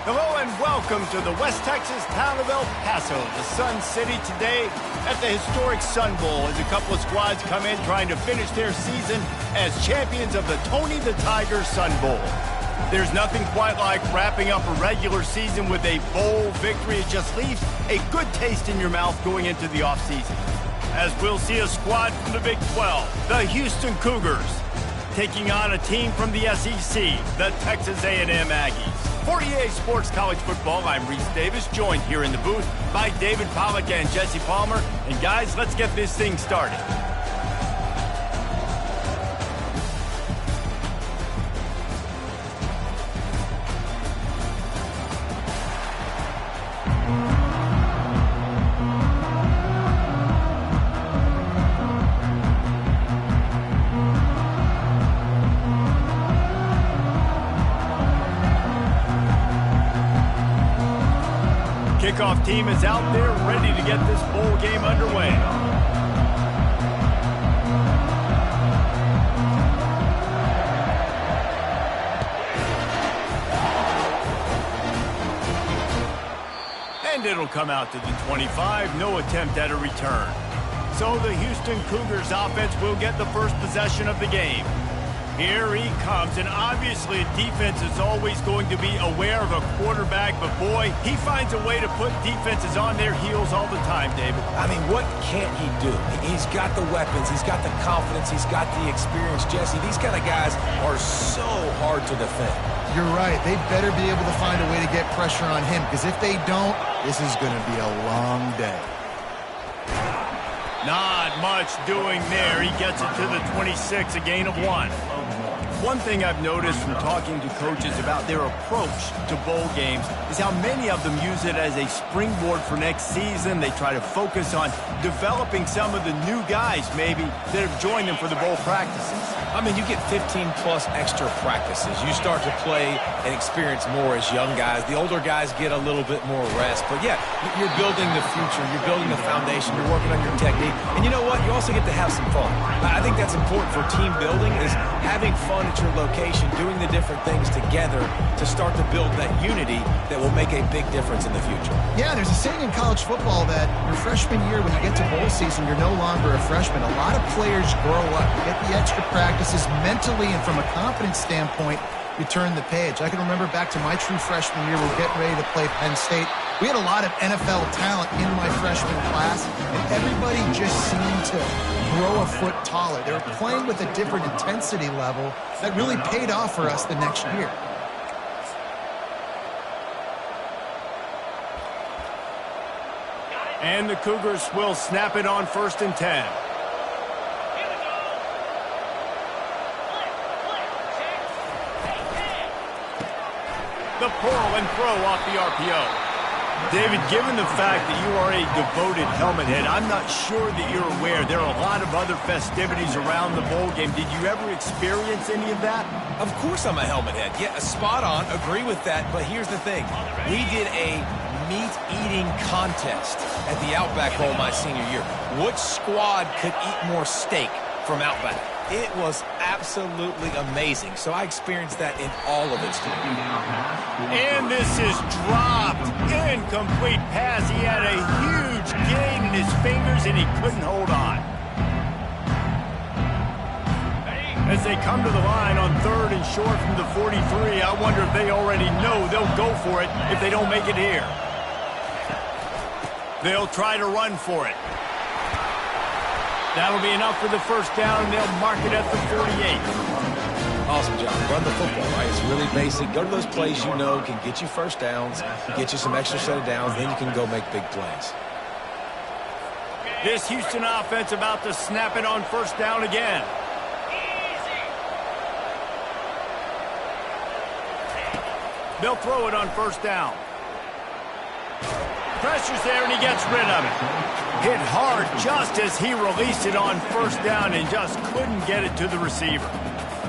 Hello and welcome to the West Texas town of El Paso, the Sun City, today at the historic Sun Bowl as a couple of squads come in trying to finish their season as champions of the Tony the Tiger Sun Bowl. There's nothing quite like wrapping up a regular season with a bowl victory. It just leaves a good taste in your mouth going into the offseason. As we'll see a squad from the Big 12, the Houston Cougars, taking on a team from the SEC, the Texas A&M Aggies. For EA Sports College Football, I'm Reese Davis, joined here in the booth by David Pollack and Jesse Palmer. And guys, let's get this thing started. Kickoff team is out there ready to get this bowl game underway. And it'll come out to the 25, no attempt at a return. So the Houston Cougars offense will get the first possession of the game. Here he comes, and obviously defense is always going to be aware of a quarterback, but boy, he finds a way to put defenses on their heels all the time, David. I mean, what can't he do? He's got the weapons, he's got the confidence, he's got the experience. Jesse, these kind of guys are so hard to defend. You're right. They better be able to find a way to get pressure on him, because if they don't, this is going to be a long day. Not much doing there. He gets it to the 26, a gain of 1. One thing I've noticed from talking to coaches about their approach to bowl games is how many of them use it as a springboard for next season. They try to focus on developing some of the new guys, maybe, that have joined them for the bowl practices. I mean, you get 15-plus extra practices. You start to play and experience more as young guys. The older guys get a little bit more rest. But, yeah, you're building the future. You're building the foundation. You're working on your technique. And you know what? You also get to have some fun. I think that's important for team building, is having fun at your location, doing the different things together to start to build that unity that will make a big difference in the future. Yeah, there's a saying in college football that your freshman year, when you get to bowl season, you're no longer a freshman. A lot of players grow up, get the extra practices mentally, and from a confidence standpoint, you turn the page. I can remember back to my true freshman year, we were getting ready to play Penn State. We had a lot of NFL talent in my freshman class, and everybody just seemed to grow a foot taller. They were playing with a different intensity level that really paid off for us the next year. And the Cougars will snap it on 1st and 10. The pull and throw off the RPO. David, given the fact that you are a devoted helmet head, I'm not sure that you're aware there are a lot of other festivities around the bowl game. Did you ever experience any of that? Of course I'm a helmet head. Yeah, spot on. Agree with that. But here's the thing. We did a meat-eating contest at the Outback Bowl my senior year. Which squad could eat more steak from Outback? It was absolutely amazing. So I experienced that in all of its glory. And this is dropped. Incomplete pass. He had a huge gain in his fingers, and he couldn't hold on. As they come to the line on 3rd and short from the 43, I wonder if they already know they'll go for it if they don't make it here. They'll try to run for it. That'll be enough for the first down, and they'll mark it at the 48. Awesome job. Run the football, right? It's really basic. Go to those plays you know can get you first downs, get you some extra set of downs, then you can go make big plays. This Houston offense about to snap it on 1st down again. They'll throw it on 1st down. Pressure's there, and he gets rid of it. Hit hard just as he released it on 1st down and just couldn't get it to the receiver.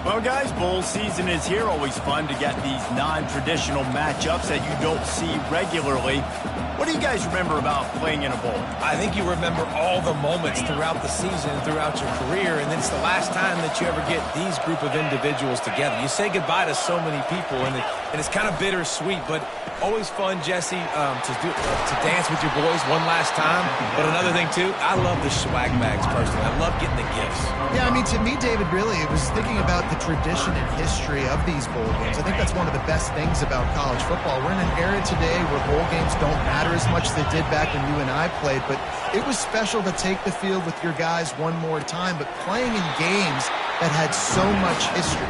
Well, guys, bowl season is here. Always fun to get these non-traditional matchups that you don't see regularly. What do you guys remember about playing in a bowl? I think you remember all the moments throughout the season, throughout your career, and it's the last time that you ever get these group of individuals together. You say goodbye to so many people, and it's kind of bittersweet, but always fun, Jesse, to dance with your boys one last time. But another thing, too, I love the swag bags, personally. I love getting the gifts. Yeah, I mean, to me, David, really, it was thinking about the tradition and history of these bowl games. I think that's one of the best things about college football. We're in an era today where bowl games don't matter as much as they did back when you and I played, but it was special to take the field with your guys one more time, but playing in games that had so much history.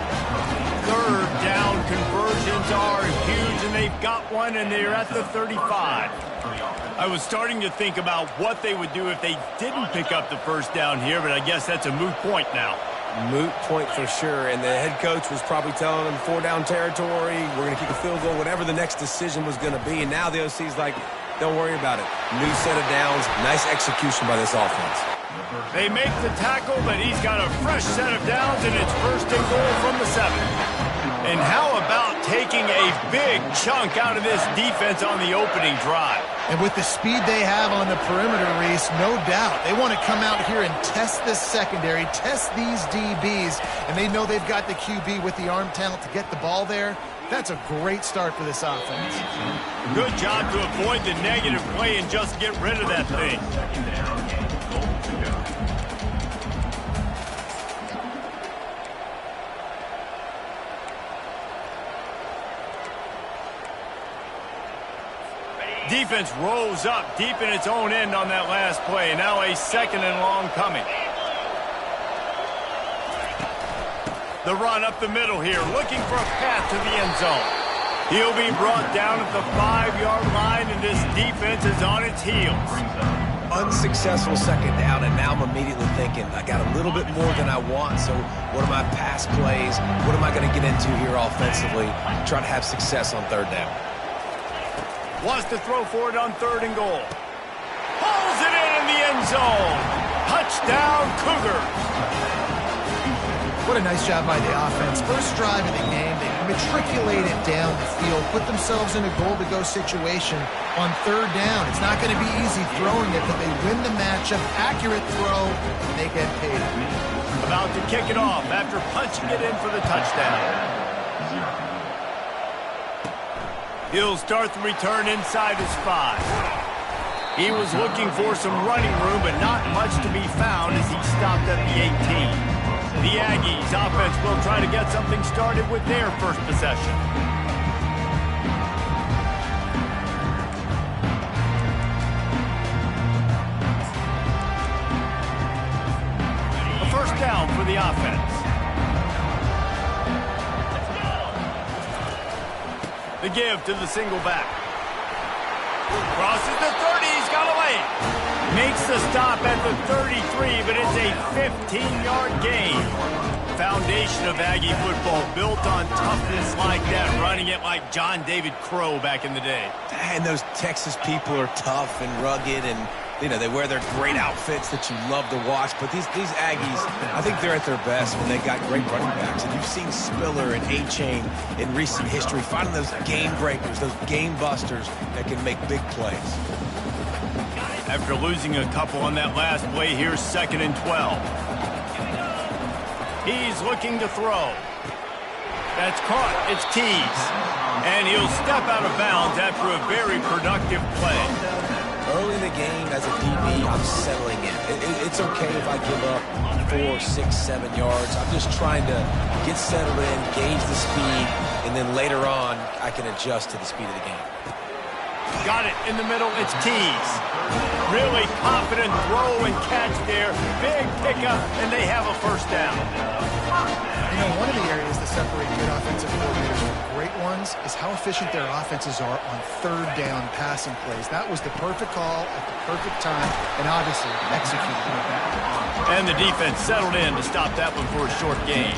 Third down conversions are huge, and they've got one, and they're at the 35. I was starting to think about what they would do if they didn't pick up the first down here, but I guess that's a moot point now. Moot point for sure, and the head coach was probably telling them 4-down territory, we're going to kick a field goal, whatever the next decision was going to be, and now the OC's like, don't worry about it. New set of downs, nice execution by this offense. They make the tackle, but he's got a fresh set of downs, and it's first and goal from the 7. And how about taking a big chunk out of this defense on the opening drive? And with the speed they have on the perimeter, Reese, no doubt, they want to come out here and test this secondary, test these DBs, and they know they've got the QB with the arm talent to get the ball there. That's a great start for this offense. Good job to avoid the negative play and just get rid of that thing. Defense rolls up deep in its own end on that last play. Now a second and long coming. The run up the middle here, looking for a path to the end zone. He'll be brought down at the 5-yard line, and this defense is on its heels. Unsuccessful second down, and now I'm immediately thinking, I got a little bit more than I want, so what are my pass plays? What am I going to get into here offensively? Try to have success on third down. Wants to throw for it on third and goal. Pulls it in the end zone. Touchdown, Cougars. What a nice job by the offense. First drive of the game, they matriculated down the field, put themselves in a goal-to-go situation on third down. It's not going to be easy throwing it, but they win the matchup. Accurate throw, and they get paid. About to kick it off after punching it in for the touchdown. He'll start the return inside his 5. He was looking for some running room, but not much to be found as he stopped at the 18. The Aggies offense will try to get something started with their first possession. A first down for the offense. The give to the single back. Crosses the 30, he's got away. Makes the stop at the 33, but it's a 15-yard gain. Foundation of Aggie football built on toughness like that, running it like John David Crow back in the day. And those Texas people are tough and rugged, and you know, they wear their great outfits that you love to watch, but these Aggies, I think they're at their best when they got great running backs. And you've seen Spiller and A-Chain in recent history, finding those game breakers, those game busters that can make big plays. After losing a couple on that last play, here's 2nd and 12. He's looking to throw. That's caught. It's Tees. And he'll step out of bounds after a very productive play. Early in the game, as a DB, I'm settling in. It's okay if I give up 4, 6, 7 yards. I'm just trying to get settled in, gauge the speed, and then later on, I can adjust to the speed of the game. Got it in the middle. It's Tees. Really confident throw and catch there. Big pickup, and they have a first down. You know, one of the areas that separate good offensive coordinators from great ones is how efficient their offenses are on third down passing plays. That was the perfect call at the perfect time, and obviously executed with that. And the defense settled in to stop that one for a short gain.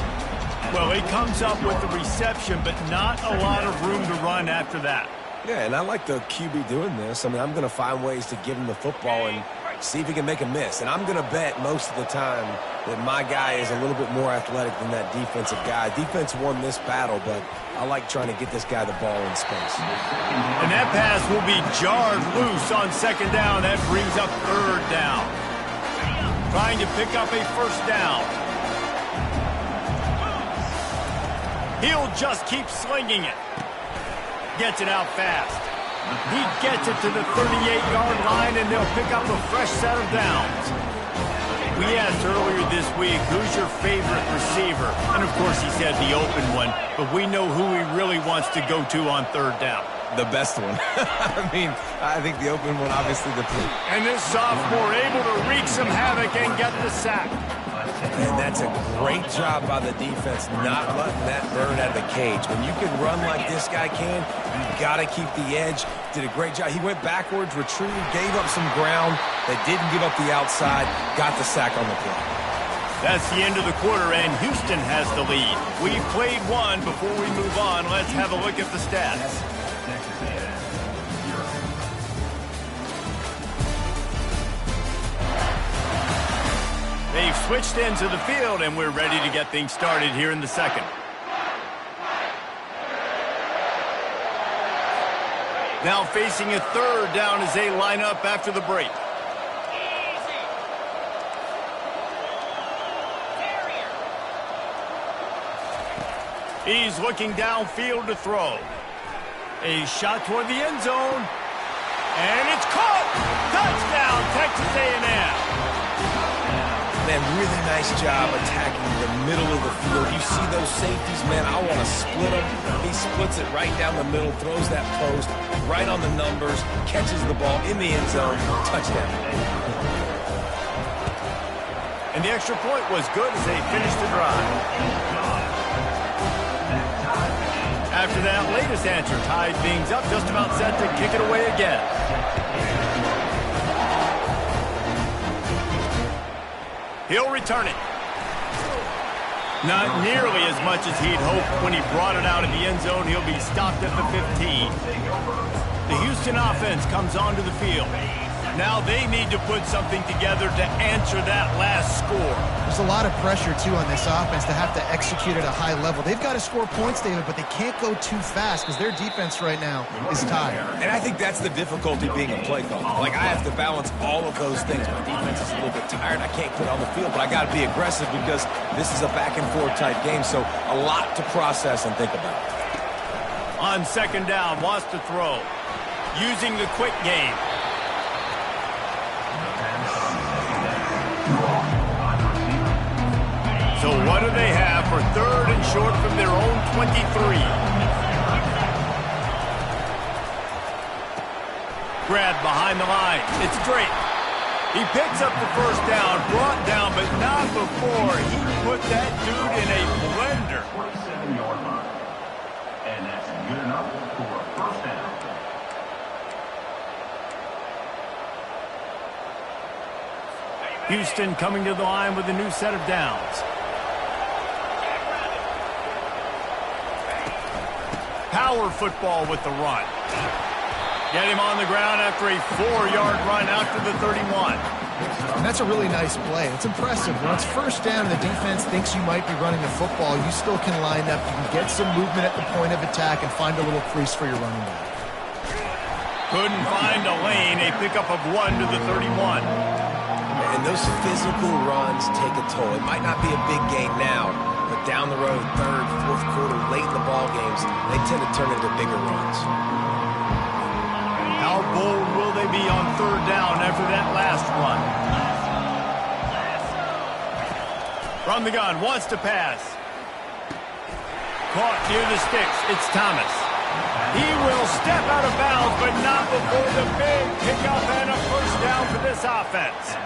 Well, he comes up with the reception, but not a lot of room to run after that. Yeah, and I like the QB doing this. I mean, I'm going to find ways to give him the football and see if he can make a miss. And I'm going to bet most of the time that my guy is a little bit more athletic than that defensive guy. Defense won this battle, but I like trying to get this guy the ball in space. And that pass will be jarred loose on second down. That brings up third down. Trying to pick up a first down. He'll just keep slinging it. Gets it out fast. He gets it to the 38-yard line, and they'll pick up a fresh set of downs. We asked earlier this week, who's your favorite receiver? And, of course, he said the open one, but we know who he really wants to go to on third down. The best one. I think the open one, obviously, the play. And this sophomore able to wreak some havoc and get the sack. And that's a great job by the defense, not letting that bird out of the cage. When you can run like this guy can, you've got to keep the edge. Did a great job. He went backwards, retreated, gave up some ground. They didn't give up the outside, got the sack on the play. That's the end of the quarter, and Houston has the lead. We've played one. Before we move on, let's have a look at the stats. They've switched ends of the field, and we're ready to get things started here in the second. Now facing a third down as they line up after the break. He's looking downfield to throw. A shot toward the end zone. And it's caught! Touchdown, Texas A&M! Man, really nice job attacking the middle of the field. You see those safeties, man, I want to split them. He splits it right down the middle, throws that post, right on the numbers, catches the ball in the end zone, touchdown. And the extra point was good as they finished the drive. After that latest answer tied things up, just about set to kick it away again. He'll return it. Not nearly as much as he'd hoped when he brought it out of the end zone. He'll be stopped at the 15. The Houston offense comes onto the field. Now they need to put something together to answer that last score. There's a lot of pressure, too, on this offense to have to execute at a high level. They've got to score points, David, but they can't go too fast because their defense right now is tired. And I think that's the difficulty being a play caller. Like, I have to balance all of those things. My defense is a little bit tired. I can't put it on the field, but I got to be aggressive because this is a back-and-forth type game, so a lot to process and think about. On second down, wants to throw. Using the quick game. So what do they have for third and short from their own 23? Grab behind the line. It's Drake. He picks up the first down, brought down, but not before he put that dude in a blender. 47-yard line. And that's good enough for a first down. Houston coming to the line with a new set of downs. Power football with the run. Get him on the ground after a 4-yard run out to the 31. And that's a really nice play. It's impressive. When it's first down and the defense thinks you might be running the football, you still can line up. You can get some movement at the point of attack and find a little crease for your running back. Couldn't find a lane. A pickup of 1 to the 31. And those physical runs take a toll. It might not be a big gain now, but down the road, third, fourth quarter, late in the ball games, they tend to turn into bigger runs. How bold will they be on third down after that last run? From the gun, wants to pass. Caught near the sticks. It's Thomas. He will step out of bounds, but not before the big pickup and a first down for this offense.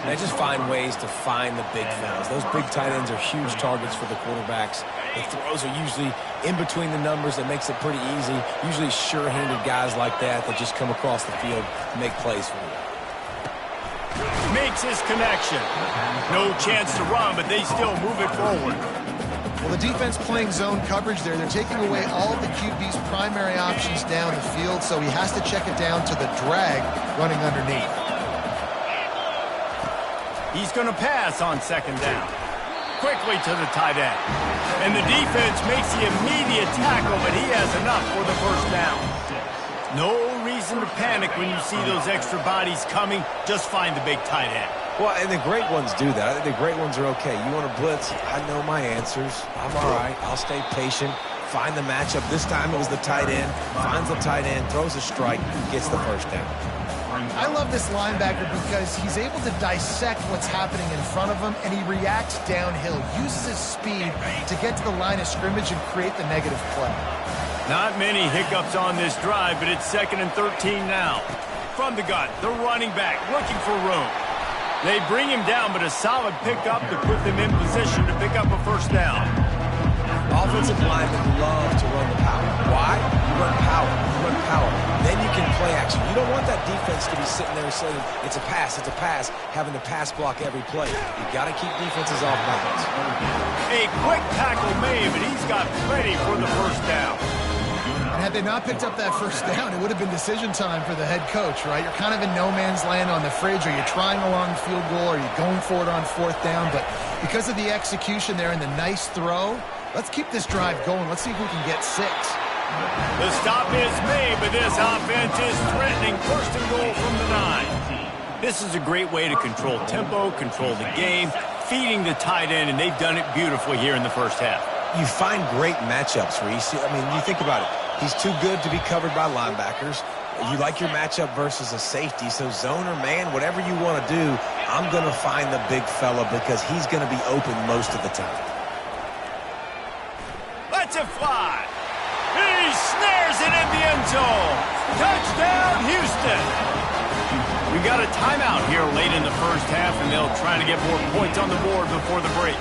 They just find ways to find the big fellas. Those big tight ends are huge targets for the quarterbacks. The throws are usually in between the numbers. That makes it pretty easy. Usually sure-handed guys like that just come across the field and make plays for you. Makes his connection. No chance to run, but they still move it forward. Well, the defense playing zone coverage there. They're taking away all of the QB's primary options down the field, so he has to check it down to the drag running underneath. He's going to pass on second down. Quickly to the tight end. And the defense makes the immediate tackle, but he has enough for the first down. No reason to panic when you see those extra bodies coming. Just find the big tight end. Well, and the great ones do that. I think the great ones are okay. You want to blitz? I know my answers. I'm all right. I'll stay patient. Find the matchup. This time it was the tight end. Finds the tight end, throws a strike, gets the first down. I love this linebacker because he's able to dissect what's happening in front of him, and he reacts downhill, uses his speed to get to the line of scrimmage and create the negative play. Not many hiccups on this drive, but it's 2nd and 13 now. From the gun, the running back looking for room. They bring him down, but a solid pickup to put them in position to pick up a first down. Offensive linemen love to run the power. Why? You run power. You run power. Then you can play action. You don't want that defense to be sitting there saying, it's a pass, having to pass block every play. You got to keep defenses off balance. A quick tackle made, but he's got plenty for the first down. And had they not picked up that first down, it would have been decision time for the head coach, right? You're kind of in no man's land on the fridge. Are you trying a long field goal? Are you going for it on 4th down? But because of the execution there and the nice throw, let's keep this drive going. Let's see if we can get 6. The stop is made, but this offense is threatening 1st and goal from the 9. This is a great way to control tempo, control the game, feeding the tight end, and they've done it beautifully here in the first half. You find great matchups where you see, you think about it. He's too good to be covered by linebackers. You like your matchup versus a safety, so zone or man, whatever you want to do, I'm going to find the big fella because he's going to be open most of the time. Let's it fly. He snares it in the end zone. Touchdown, Houston. We got a timeout here late in the first half, and they'll try to get more points on the board before the break.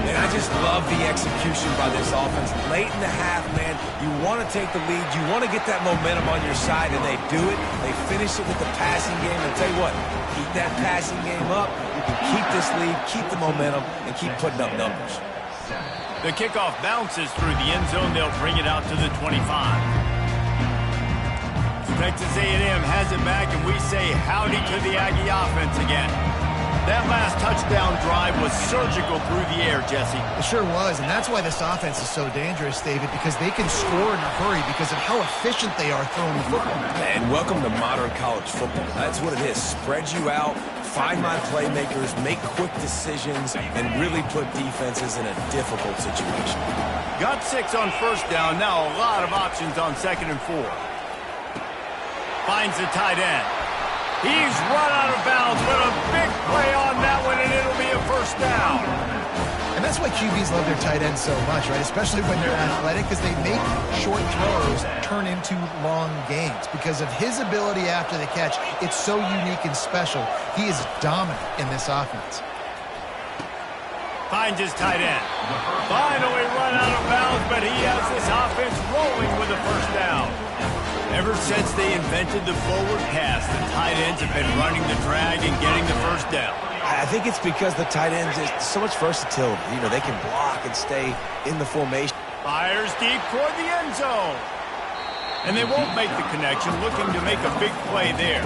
And I just love the execution by this offense. Late in the half, man, you want to take the lead. You want to get that momentum on your side, and they do it. They finish it with the passing game. And tell you what, keep that passing game up. You can keep this lead, keep the momentum, and keep putting up numbers. The kickoff bounces through the end zone. They'll bring it out to the 25. Texas A&M has it back, and we say howdy to the Aggie offense again. That last touchdown drive was surgical through the air, Jesse. It sure was, and that's why this offense is so dangerous, David, because they can score in a hurry because of how efficient they are throwing the football. And welcome to modern college football. That's what it is. Spread you out, find my playmakers, make quick decisions, and really put defenses in a difficult situation. Got 6 on 1st down. Now a lot of options on 2nd and 4. Finds the tight end. He's run out of bounds, but a big play on that one, and it'll be a first down. And that's why QBs love their tight ends so much, right? Especially when they're athletic, because they make short throws turn into long gains. Because of his ability after the catch, it's so unique and special. He is dominant in this offense. Finds his tight end. Finally run out of bounds, but he has this offense rolling with a first down. Ever since they invented the forward pass, the tight ends have been running the drag and getting the first down. I think it's because the tight ends is so much versatility. You know, they can block and stay in the formation. Fires deep toward the end zone. And they won't make the connection, looking to make a big play there.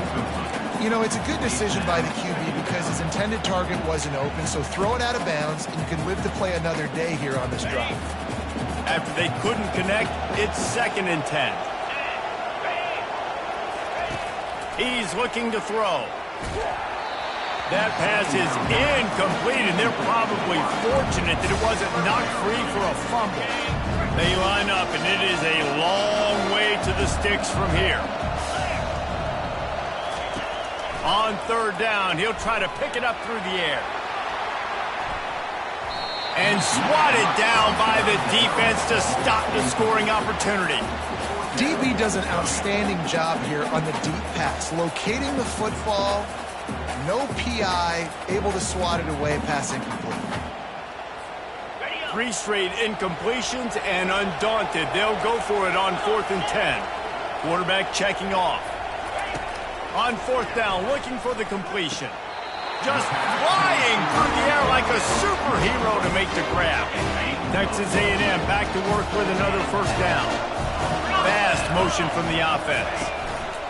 You know, it's a good decision by the QB because his intended target wasn't open, so throw it out of bounds, and you can live to play another day here on this drive. After they couldn't connect, it's 2nd and 10. He's looking to throw. That pass is incomplete, and they're probably fortunate that it wasn't knocked free for a fumble. They line up, and it is a long way to the sticks from here. On 3rd down, he'll try to pick it up through the air. And swatted down by the defense to stop the scoring opportunity. DB does an outstanding job here on the deep pass, locating the football, no PI, able to swat it away, pass incomplete. 3 straight incompletions, and undaunted, they'll go for it on 4th and 10. Quarterback checking off. On 4th down, looking for the completion. Just flying through the air like a superhero to make the grab. Texas A&M back to work with another first down. Fast motion from the offense.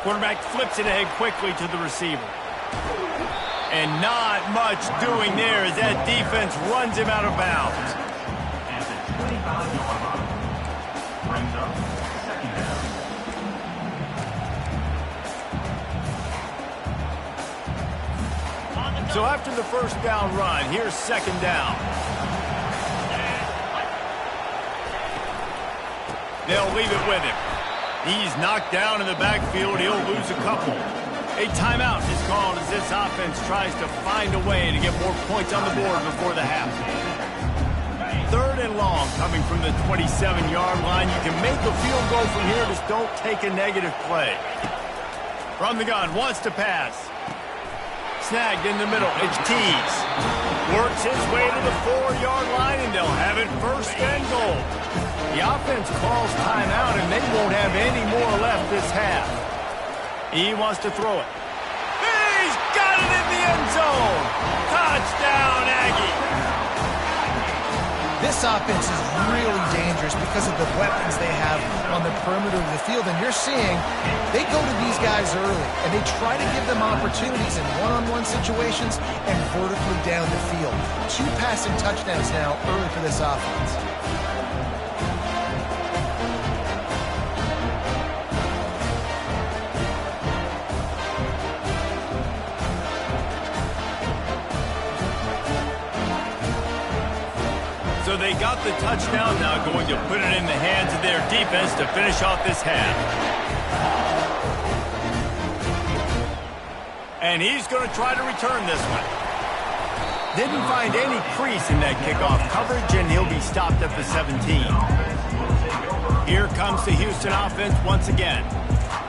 Quarterback flips it ahead quickly to the receiver. And not much doing there as that defense runs him out of bounds. At the 25-yard line. Brings up second down. So after the first down run, here's second down. They'll leave it with him. He's knocked down in the backfield. He'll lose a couple. A timeout is called as this offense tries to find a way to get more points on the board before the half. Third and long coming from the 27-yard line. You can make a field goal from here. Just don't take a negative play. From the gun, wants to pass. Snagged in the middle. It's Tees. Works his way to the 4-yard line, and they'll have it first and goal. The offense calls timeout, and they won't have any more left this half. He wants to throw it. He's got it in the end zone. Touchdown, Aggie. This offense is really dangerous because of the weapons they have on the perimeter of the field. And you're seeing they go to these guys early, and they try to give them opportunities in one-on-one situations and vertically down the field. 2 passing touchdowns now early for this offense. So they got the touchdown, now going to put it in the hands of their defense to finish off this half. And he's going to try to return this one. Didn't find any crease in that kickoff coverage, and he'll be stopped at the 17. Here comes the Houston offense once again.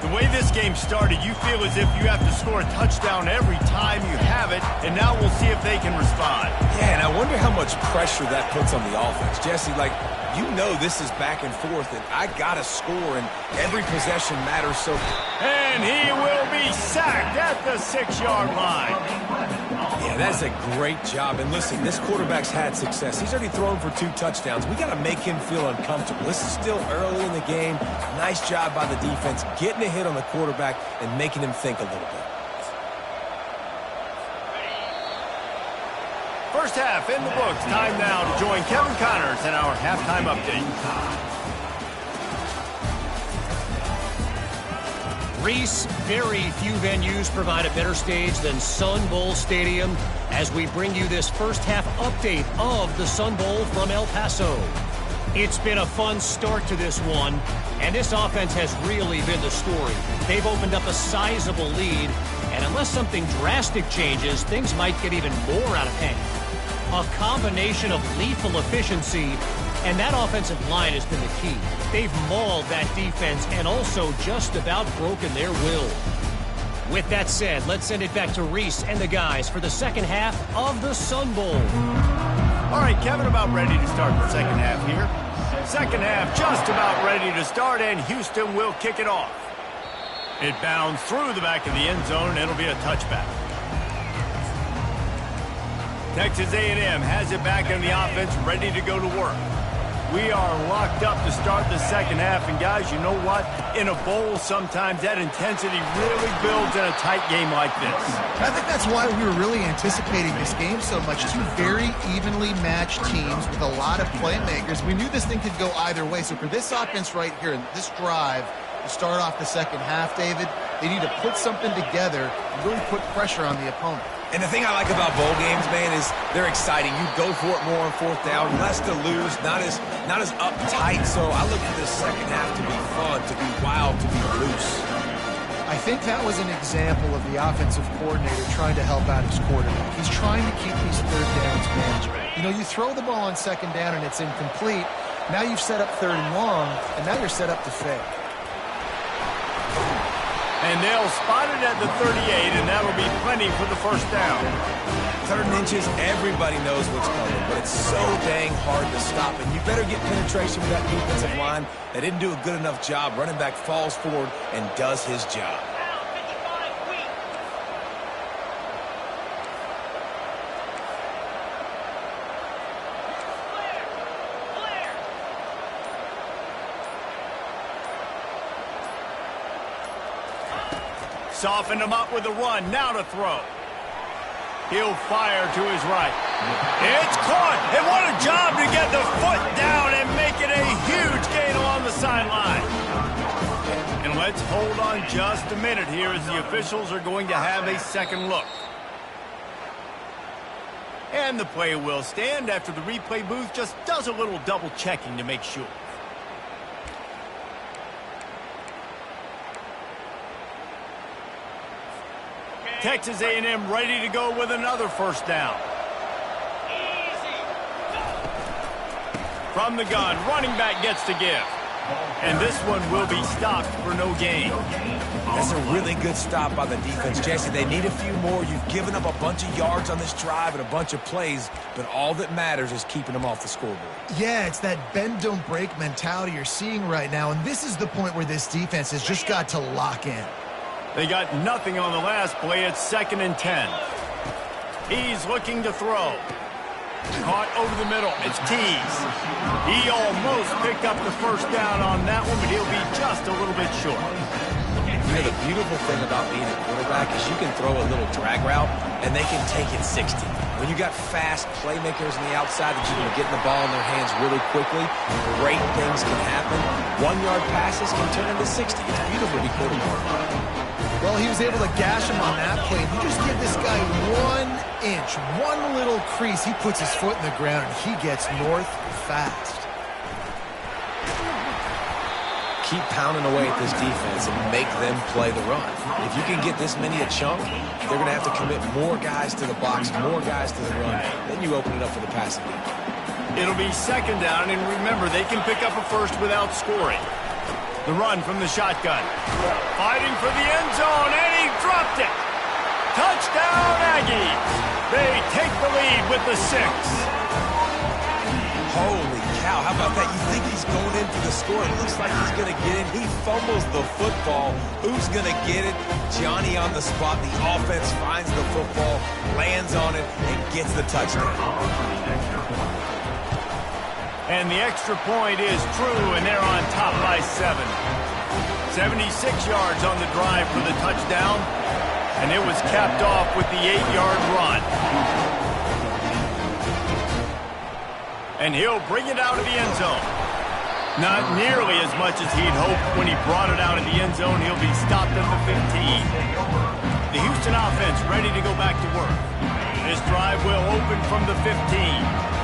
The way this game started, you feel as if you have to score a touchdown every time you have it, and now we'll see if they can respond. Yeah, and I wonder how much pressure that puts on the offense. Jesse, like, you know this is back and forth, and I got to score, and every possession matters. So, and he will be sacked at the 6-yard line. yeah, that's a great job. And listen, this quarterback's had success. He's already thrown for 2 touchdowns. We got to make him feel uncomfortable. This is still early in the game. Nice job by the defense, getting a hit on the quarterback and making him think a little bit. First half in the books. Time now to join Kevin Connors in our halftime update. Reese, very few venues provide a better stage than Sun Bowl Stadium as we bring you this first half update of the Sun Bowl from El Paso. It's been a fun start to this one, and this offense has really been the story. They've opened up a sizable lead, and unless something drastic changes, things might get even more out of hand. A combination of lethal efficiency, and that offensive line has been the key. They've mauled that defense and also just about broken their will. With that said, let's send it back to Reese and the guys for the second half of the Sun Bowl. All right, Kevin, about ready to start the second half here. Second half just about ready to start, and Houston will kick it off. It bounds through the back of the end zone, and it'll be a touchback. Texas A&M has it back in the offense, ready to go to work. We are locked up to start the second half, and guys, you know what? In a bowl, sometimes that intensity really builds in a tight game like this. I think that's why we were really anticipating this game so much. 2 very evenly matched teams with a lot of playmakers. We knew this thing could go either way. So for this offense right here, this drive to start off the second half, David, they need to put something together and really put pressure on the opponent. And the thing I like about bowl games, man, is they're exciting. You go for it more on 4th down, less to lose, not as uptight. So I look at this second half to be fun, to be wild, to be loose. I think that was an example of the offensive coordinator trying to help out his quarterback. He's trying to keep these 3rd downs manageable. You know, you throw the ball on 2nd down and it's incomplete. Now you've set up 3rd and long, and now you're set up to fail. And they'll spot it at the 38, and that'll be plenty for the first down. 3rd and inches, everybody knows what's coming, but it's so dang hard to stop. And you better get penetration with that defensive line. They didn't do a good enough job. Running back falls forward and does his job. Softened him up with a run. Now to throw. He'll fire to his right. It's caught, and what a job to get the foot down and make it a huge gain along the sideline. And let's hold on just a minute here as the officials are going to have a second look. And the play will stand after the replay booth just does a little double checking to make sure. Texas A&M ready to go with another first down. From the gun, running back gets to give. And this one will be stopped for no gain. That's a really good stop by the defense, Jesse. They need a few more. You've given up a bunch of yards on this drive and a bunch of plays, but all that matters is keeping them off the scoreboard. Yeah, it's that bend, don't break mentality you're seeing right now, and this is the point where this defense has just got to lock in. They got nothing on the last play. It's 2nd and 10. He's looking to throw. Caught over the middle. It's Tease. He almost picked up the first down on that one, but he'll be just a little bit short. You know, the beautiful thing about being a quarterback is you can throw a little drag route, and they can take it 60. When you got fast playmakers on the outside that you can get the ball in their hands really quickly, great things can happen. 1-yard passes can turn into 60. It's beautiful to be quarterback. Well, he was able to gash him on that play. You just give this guy 1 inch, one little crease, he puts his foot in the ground, and he gets north fast. Keep pounding away at this defense and make them play the run. If you can get this many a chunk, they're going to have to commit more guys to the box, more guys to the run. Then you open it up for the passing game. It'll be 2nd down, and remember, they can pick up a first without scoring. The run from the shotgun. Fighting for the end zone, and he dropped it. Touchdown, Aggies. They take the lead with the 6. Holy cow, how about that? You think he's going in for the score. It looks like he's going to get in. He fumbles the football. Who's going to get it? Johnny on the spot. The offense finds the football, lands on it, and gets the touchdown. And the extra point is true, and they're on top by 7. 76 yards on the drive for the touchdown, and it was capped off with the 8-yard run. And he'll bring it out of the end zone. Not nearly as much as he'd hoped when he brought it out of the end zone. He'll be stopped at the 15. The Houston offense ready to go back to work. This drive will open from the 15.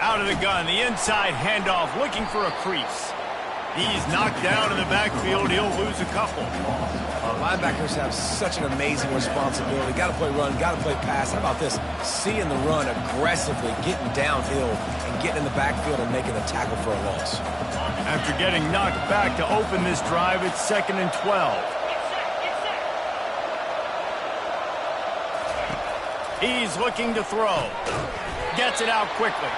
Out of the gun, the inside handoff, looking for a crease. He's knocked down in the backfield. He'll lose a couple. Linebackers have such an amazing responsibility. Got to play run, got to play pass. How about this? Seeing the run aggressively, getting downhill, and getting in the backfield and making a tackle for a loss. After getting knocked back to open this drive, it's 2nd and 12. He's looking to throw. Gets it out quickly.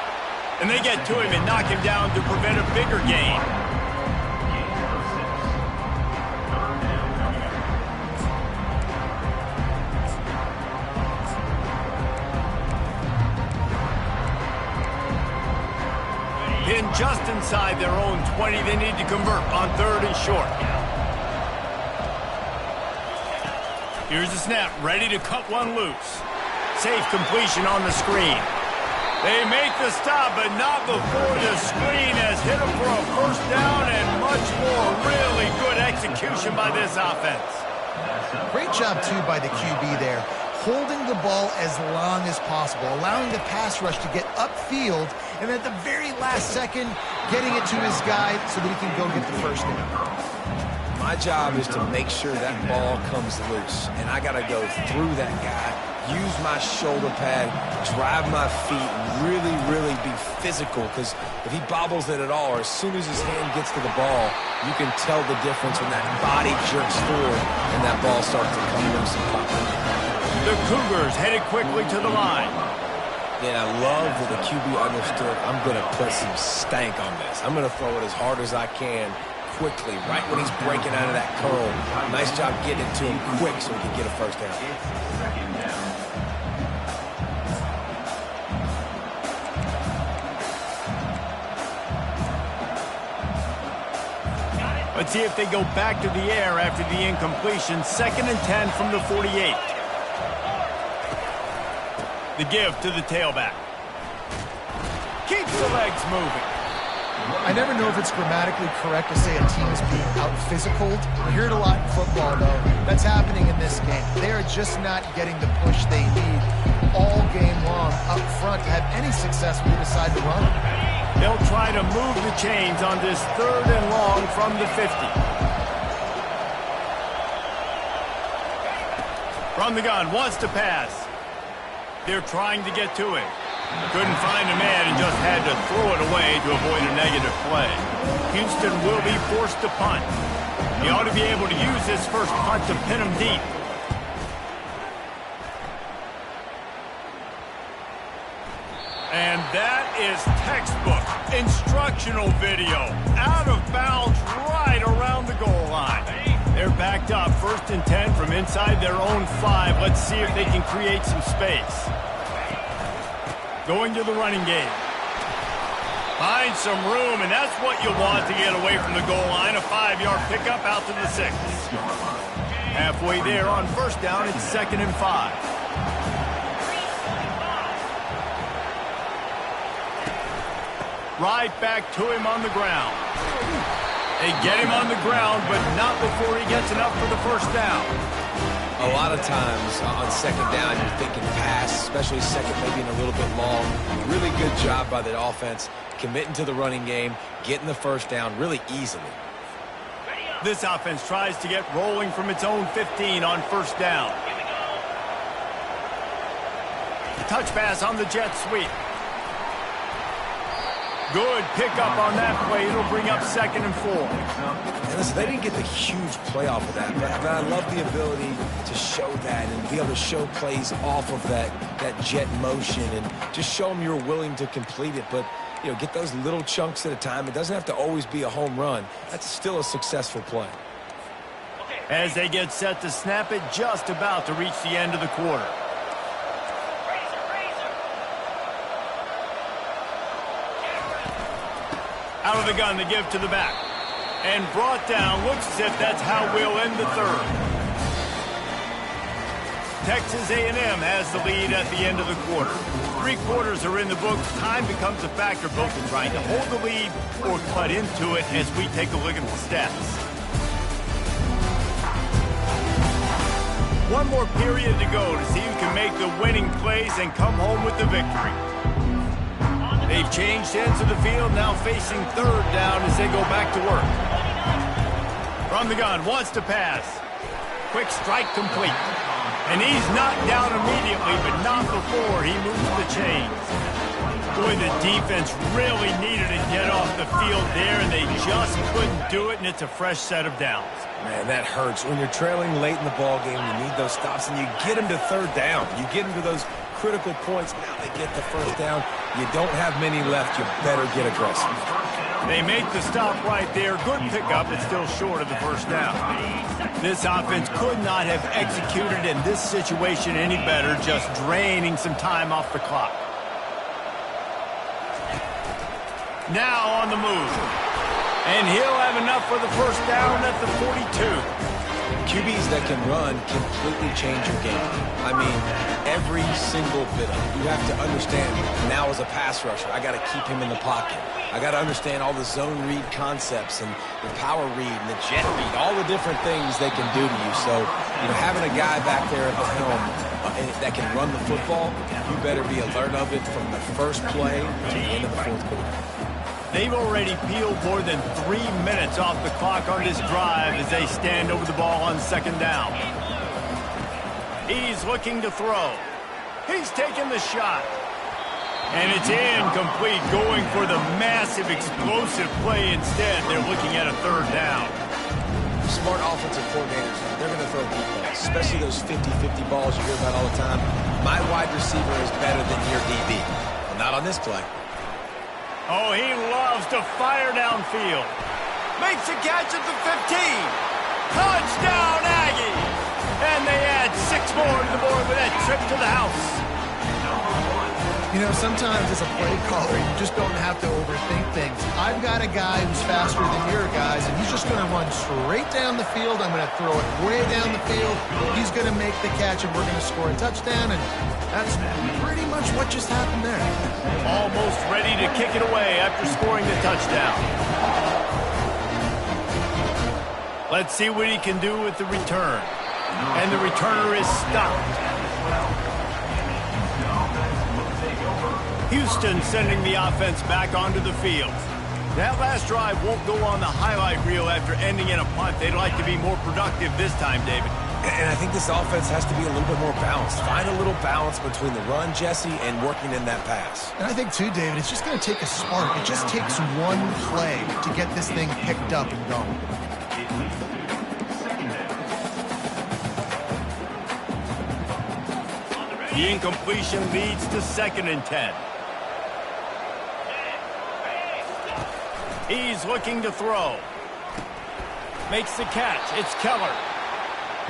And they get to him and knock him down to prevent a bigger gain. Pinned just inside their own 20. They need to convert on 3rd and short. Here's the snap, ready to cut one loose. Safe completion on the screen. They make the stop, but not before the screen has hit them for a first down and much more. Really good execution by this offense. Great job, too, by the QB there. Holding the ball as long as possible, allowing the pass rush to get upfield, and at the very last second, getting it to his guy so that he can go get the first down. My job is to make sure that ball comes loose, and I got to go through that guy, use my shoulder pad, drive my feet, really, really be physical, because if he bobbles it at all, or as soon as his hand gets to the ball, you can tell the difference when that body jerks forward and that ball starts to come loose and pop. The Cougars headed quickly to the line. Yeah, I love that the QB understood, I'm going to put some stank on this. I'm going to throw it as hard as I can, quickly, right when he's breaking out of that curl. Nice job getting it to him quick so he can get a first down. Let's see if they go back to the air after the incompletion. 2nd and 10 from the 48. The give to the tailback. Keeps the legs moving. I never know if it's grammatically correct to say a team is being out-physicaled. We hear it a lot in football, though. That's happening in this game. They are just not getting the push they need all game long up front to have any success when they decide to run. They'll try to move the chains on this 3rd and long from the 50. From the gun, wants to pass. They're trying to get to him. Couldn't find a man and just had to throw it away to avoid a negative play. Houston will be forced to punt. He ought to be able to use this first punt to pin him deep. And that is textbook instructional video. Out of bounds right around the goal line. They're backed up 1st and 10 from inside their own 5. Let's see if they can create some space. Going to the running game. Find some room, and that's what you want to get away from the goal line. A 5-yard pickup out to the 6. Halfway there on 1st down, it's 2nd and 5. Right back to him on the ground. They get him on the ground, but not before he gets enough for the 1st down. A lot of times on 2nd down, you're thinking pass, especially 2nd, maybe in a little bit long. Really good job by the offense, committing to the running game, getting the 1st down really easily. This offense tries to get rolling from its own 15 on 1st down. Touch pass on the jet sweep. Good pickup on that play. It'll bring up 2nd and 4. And listen, they didn't get the huge play off of that, but I love the ability to show that and be able to show plays off of that jet motion and just show them you're willing to complete it. But, you know, get those little chunks at a time. It doesn't have to always be a home run. That's still a successful play. As they get set to snap it, just about to reach the end of the quarter. Out of the gun, the give to the back. And brought down. Looks as if that's how we'll end the 3rd. Texas A&M has the lead at the end of the quarter. 3 quarters are in the books. Time becomes a factor both in trying to hold the lead or cut into it as we take a look at the stats. One more period to go to see who can make the winning plays and come home with the victory. They've changed ends of the field, now facing 3rd down as they go back to work. From the gun, wants to pass. Quick strike complete. And he's knocked down immediately, but not before he moves the chains. Boy, the defense really needed to get off the field there, and they just couldn't do it, and it's a fresh set of downs. Man, that hurts. When you're trailing late in the ball game, you need those stops, and you get them to 3rd down. You get them to those critical points. Now they get the 1st down. You don't have many left. You better get aggressive. They make the stop right there. Good pickup, but still short of the 1st down. This offense could not have executed in this situation any better, just draining some time off the clock. Now on the move. And he'll have enough for the 1st down at the 42. QBs that can run completely change your game. I mean, every single bit of it. You have to understand, now as a pass rusher, I got to keep him in the pocket. I got to understand all the zone read concepts and the power read and the jet read, all the different things they can do to you. So, you know, having a guy back there at the helm that can run the football, you better be alert of it from the first play to the end of the 4th quarter. They've already peeled more than 3 minutes off the clock on this drive as they stand over the ball on 2nd down. He's looking to throw. He's taking the shot. And it's incomplete, going for the massive explosive play instead. They're looking at a 3rd down. Smart offensive coordinators, they're going to throw deep balls, especially those 50-50 balls you hear about all the time. My wide receiver is better than your DB. Well, not on this play. Oh, he loves to fire downfield. Makes a catch at the 15. Touchdown, Aggies! And they add 6 more to the board with that trip to the house. You know, sometimes as a play caller, you just don't have to overthink things. I've got a guy who's faster than your guys, and he's just going to run straight down the field. I'm going to throw it way down the field. He's going to make the catch, and we're going to score a touchdown, and that's pretty much what just happened there. Almost ready to kick it away after scoring the touchdown. Let's see what he can do with the return. And the returner is stopped. Houston sending the offense back onto the field. That last drive won't go on the highlight reel after ending in a punt. They'd like to be more productive this time, David. And I think this offense has to be a little bit more balanced. Find a little balance between the run, Jesse, and working in that pass. And I think, too, David, it's just going to take a spark. It just takes one play to get this thing picked up and going. The incompletion leads to 2nd and 10. He's looking to throw. Makes the catch. It's Keller.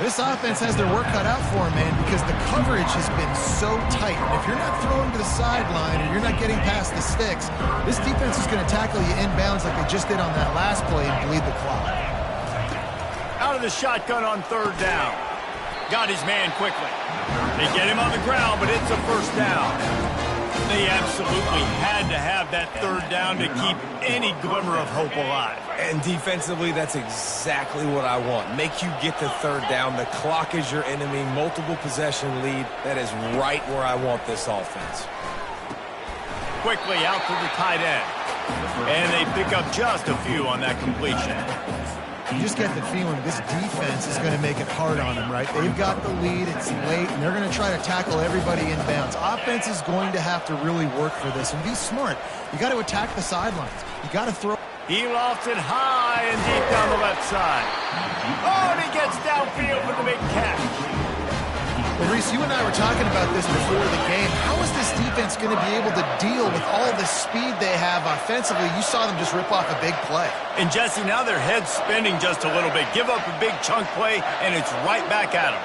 This offense has their work cut out for them, man, because the coverage has been so tight. And if you're not throwing to the sideline or you're not getting past the sticks, this defense is going to tackle you inbounds like they just did on that last play and bleed the clock. Out of the shotgun on 3rd down. Got his man quickly. They get him on the ground, but it's a 1st down. They absolutely had to have that 3rd down to keep any glimmer of hope alive. And defensively, that's exactly what I want. Make you get the 3rd down. The clock is your enemy. Multiple possession lead. That is right where I want this offense. Quickly out to the tight end. And they pick up just a few on that completion. You just get the feeling this defense is going to make it hard on them, right? They've got the lead, it's late, and they're going to try to tackle everybody inbounds. Offense is going to have to really work for this and be smart. You got to attack the sidelines. You got to throw. He lofts it high and deep down the left side. Oh, and he gets downfield for the big catch. Well, Reese, you and I were talking about this before the game. How is this defense going to be able to deal with all the speed they have offensively? You saw them just rip off a big play. And, Jesse, now their head's spinning just a little bit. Give up a big chunk play, and it's right back at them.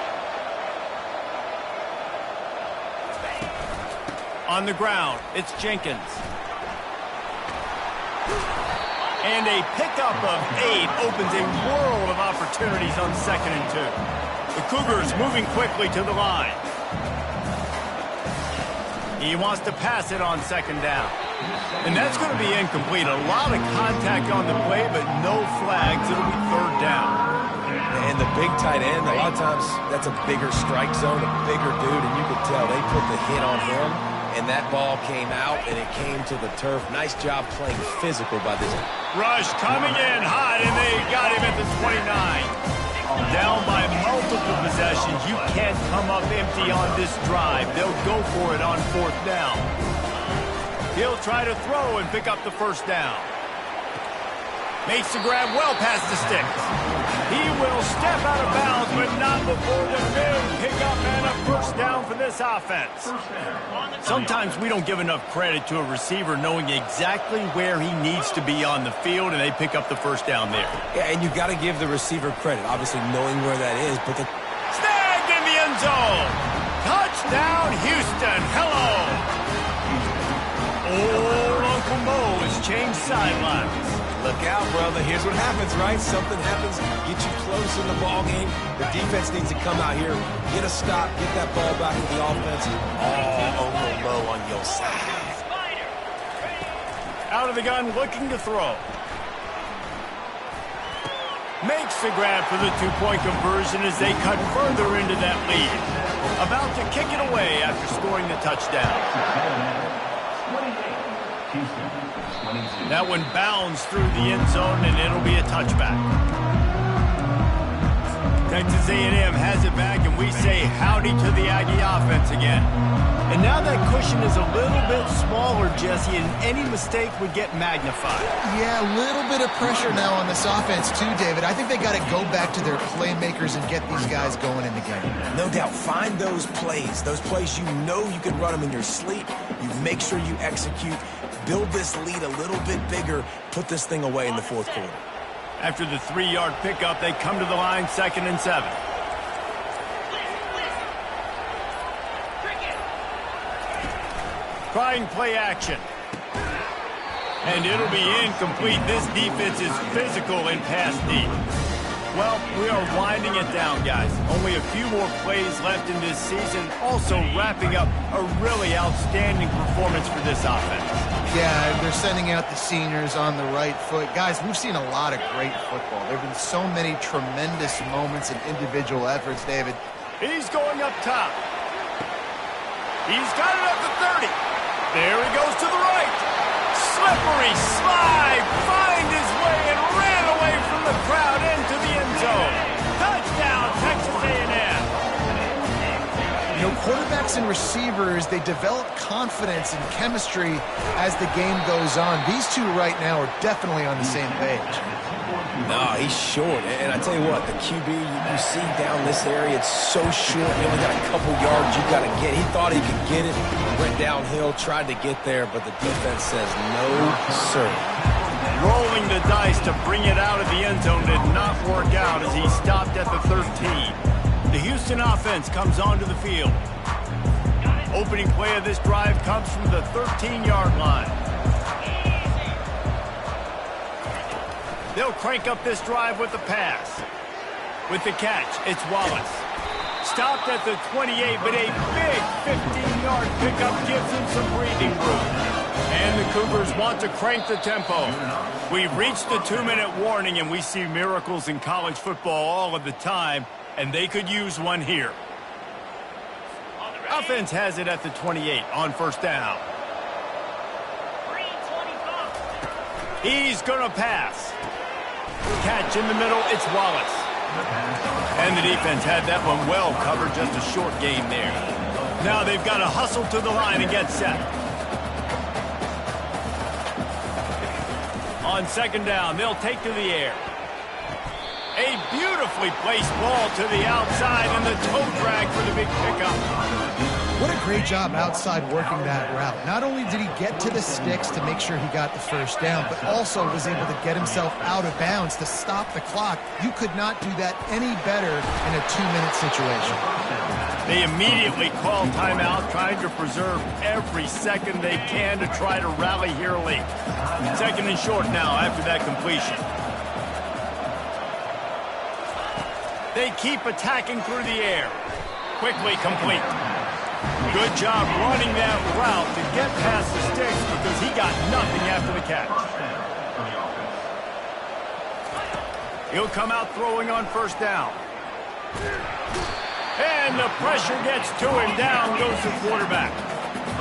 On the ground, it's Jenkins. And a pickup of 8 opens a world of opportunities on 2nd and 2. The Cougars moving quickly to the line. He wants to pass it on 2nd down. And that's going to be incomplete. A lot of contact on the play, but no flags. It'll be 3rd down. And the big tight end, a lot of times that's a bigger strike zone, a bigger dude, and you could tell they put the hit on him, and that ball came out, and it came to the turf. Nice job playing physical by this. Rush coming in hot, and they got him at the 29. Down by multiple possessions. You can't come up empty on this drive. They'll go for it on 4th down. He'll try to throw and pick up the 1st down. Makes the grab well past the sticks. He will step out of bounds, but not before the big pickup and a 1st down for this offense. Sometimes we don't give enough credit to a receiver knowing exactly where he needs to be on the field, and they pick up the 1st down there. Yeah, and you've got to give the receiver credit, obviously knowing where that is, but the snagged in the end zone. Touchdown, Houston. Hello. Old Uncle Mo has changed sidelines. Look out, brother. Here's what happens, right? Something happens, get you close in the ball game. The defense needs to come out here, get a stop, get that ball back to the offense. Oh, Uncle Mo on your side. Out of the gun, looking to throw. Makes the grab for the 2-point conversion as they cut further into that lead. About to kick it away after scoring the touchdown. That one bounds through the end zone, and it'll be a touchback. Texas A&M has it back, and we say howdy to the Aggie offense again. And now that cushion is a little bit smaller, Jesse, and any mistake would get magnified. Yeah, a little bit of pressure now on this offense too, David. I think they got to go back to their playmakers and get these guys going in the game. No doubt. Find those plays you know you can run them in your sleep. You make sure you execute. Build this lead a little bit bigger. Put this thing away in the 4th quarter. After the 3-yard pickup, they come to the line 2nd and 7. trying play action. And it'll be incomplete. This defense is physical and pass deep. Well, we are winding it down, guys. Only a few more plays left in this season. Also wrapping up a really outstanding performance for this offense. Yeah, they're sending out the seniors on the right foot. Guys, we've seen a lot of great football. There have been so many tremendous moments and individual efforts, David. He's going up top. He's got it up to 30. There he goes to the right. Slippery slide. Find his way and ran away from the crowd into the end zone. Touchdown, Texas A&M. You know, quarterbacks and receivers, they develop confidence and chemistry as the game goes on. These two right now are definitely on the same page. No, he's short. And I tell you what, the QB, you see down this area, it's so short. You only got a couple yards you got to get. He thought he could get it, went downhill, tried to get there, but the defense says no, sir. Rolling the dice to bring it out of the end zone did not work out as he stopped at the 13. The Houston offense comes onto the field. Opening play of this drive comes from the 13-yard line. They'll crank up this drive with the pass. With the catch, it's Wallace. Stopped at the 28, but a big 15-yard pickup gives him some breathing room. And the Cougars want to crank the tempo. We've reached the 2-minute warning, and we see miracles in college football all of the time, and they could use one here. Offense has it at the 28 on first down. He's going to pass. Catch in the middle, it's Wallace. And the defense had that one well covered, just a short gain there. Now they've got to hustle to the line and get set. On second down, they'll take to the air. A beautifully placed ball to the outside and the toe drag for the big pickup. What a great job outside working that route. Not only did he get to the sticks to make sure he got the first down, but also was able to get himself out of bounds to stop the clock. You could not do that any better in a 2-minute situation. They immediately call timeout, trying to preserve every second they can to try to rally here late. Second and short now after that completion. They keep attacking through the air. Quickly complete. Good job running that route to get past the sticks because he got nothing after the catch. He'll come out throwing on first down. And the pressure gets to him. Down goes the quarterback.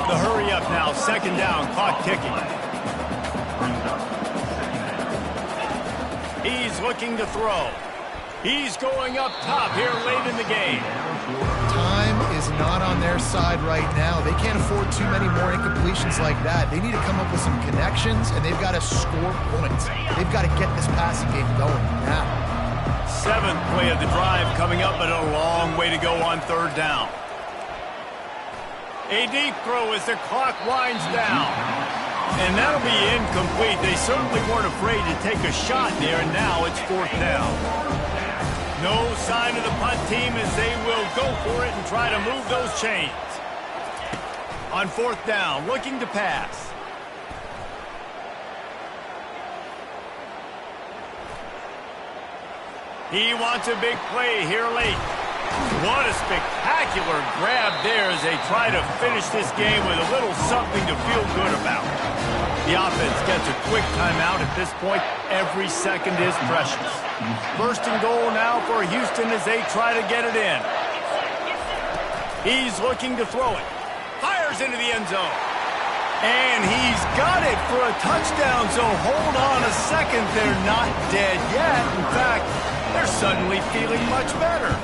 The hurry up now. Second down. Clock ticking. He's looking to throw. He's going up top here late in the game. Time is not on their side right now. They can't afford too many more incompletions like that. They need to come up with some connections, and they've got to score points. They've got to get this passing game going now. Seventh play of the drive coming up, but a long way to go on third down. A deep throw as the clock winds down. And that'll be incomplete. They certainly weren't afraid to take a shot there, and now it's fourth down. No sign of the punt team as they will go for it and try to move those chains. On fourth down, looking to pass. He wants a big play here late. What a spectacular grab there as they try to finish this game with a little something to feel good about. The offense gets a quick timeout at this point. Every second is precious. First and goal now for Houston as they try to get it in. He's looking to throw it. Fires into the end zone. And he's got it for a touchdown, so hold on a second. They're not dead yet. In fact, they're suddenly feeling much better.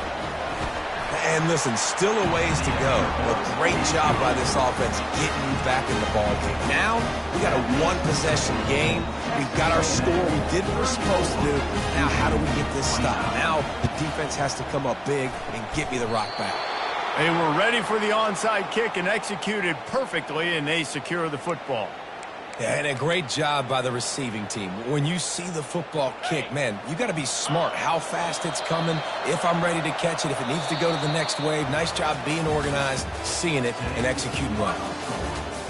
And listen, still a ways to go. A great job by this offense getting you back in the ballgame. Now, we got a one-possession game. We've got our score. We did what we're supposed to do. Now, how do we get this stopped? Now, the defense has to come up big and get me the rock back. They were ready for the onside kick and executed perfectly, and they secure the football. Yeah, and a great job by the receiving team. When you see the football kick, man, you got to be smart how fast it's coming, if I'm ready to catch it, if it needs to go to the next wave. Nice job being organized, seeing it, and executing well.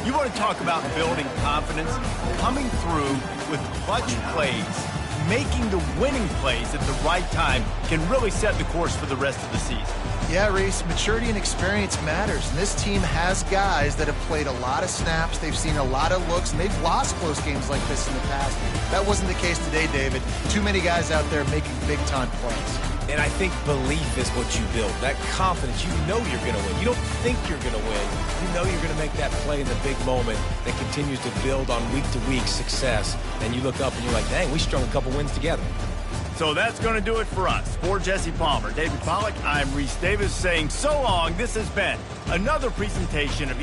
You want to talk about building confidence? Coming through with clutch plays, making the winning plays at the right time can really set the course for the rest of the season. Yeah, Reese, maturity and experience matters, and this team has guys that have played a lot of snaps, they've seen a lot of looks, and they've lost close games like this in the past. That wasn't the case today, David. Too many guys out there making big-time plays. And I think belief is what you build. That confidence, you know you're going to win. You don't think you're going to win. You know you're going to make that play in the big moment that continues to build on week-to-week success. And you look up and you're like, dang, we strung a couple wins together. So that's going to do it for us. For Jesse Palmer, David Pollack, I'm Reese Davis saying so long. This has been another presentation of